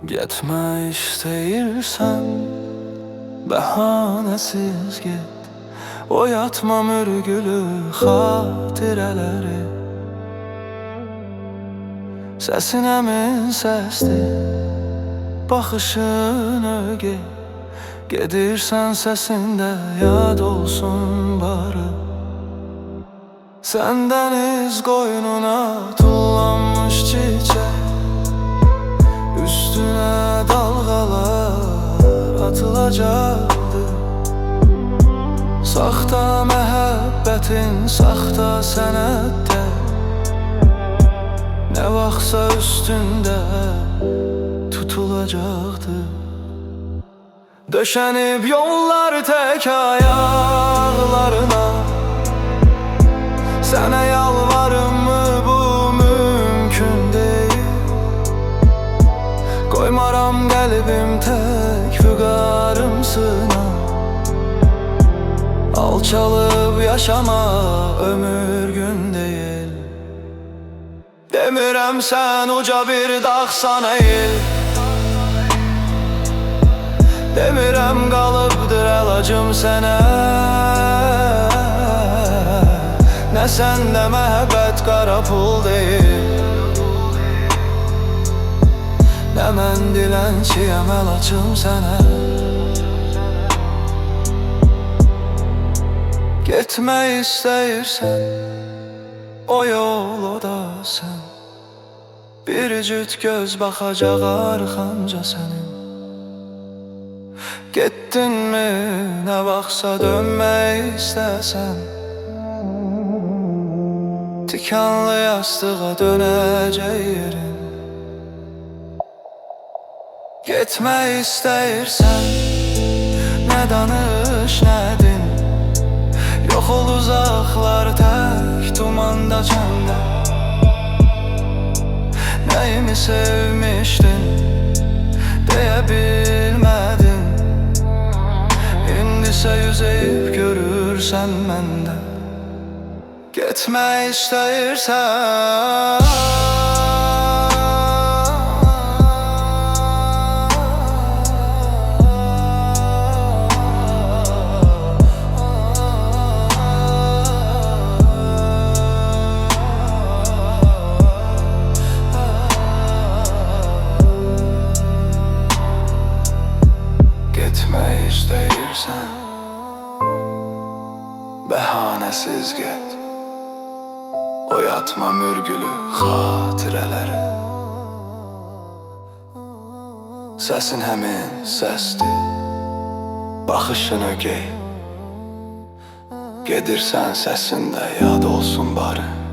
Gitme isteyirsen bahanesiz git. Oyatma mürgülü xatirələri. Səsin əmin səsdir, baxışın ögey. Gedirsən səsində yad olsun barı. Sən dəniz qoynuna tullanmış çiçək, üstünə dalğalar atılacaqdı. Saxta məhəbbətin saxta sənətdə, nə vaxtsa üstündə tutulacaqdı. Döşənib yollar tək ayaqlarına, sənə yalvarım mı bu mümkün deyil. Qoymaram qəlbim tək füqarımsına, alçalıb yaşama ömür gün deyil. Demirəm sən uca bir dağsan əyil, demirəm qalıbdır əlacım sənə. Nə səndə məhəbbət qara pul deyil, nə mən dilənçiyəm əlacım sənə. Getmək istəyirsən, o yol o da sən. Bir cüt göz baxacaq arxanca sənin. Getdinmi, nə vaxtsa dönmək istəsən, tikanlı yastığa dönəcək yerin. Getmək istəyirsən, nə danış, nə din. Yox ol uzaqlar tək tumanda çəndə. Nəyimi sevmişdin, deyə bilmədin. İndisə yüzeyib görürsən məndə. Getmək istəyirsən, istəyirsən, bəhanəsiz get. Oyatma mürgülü xatirələri. Səsin həmin səsdir, baxışın ögey. Gedirsən səsində yad olsun barı.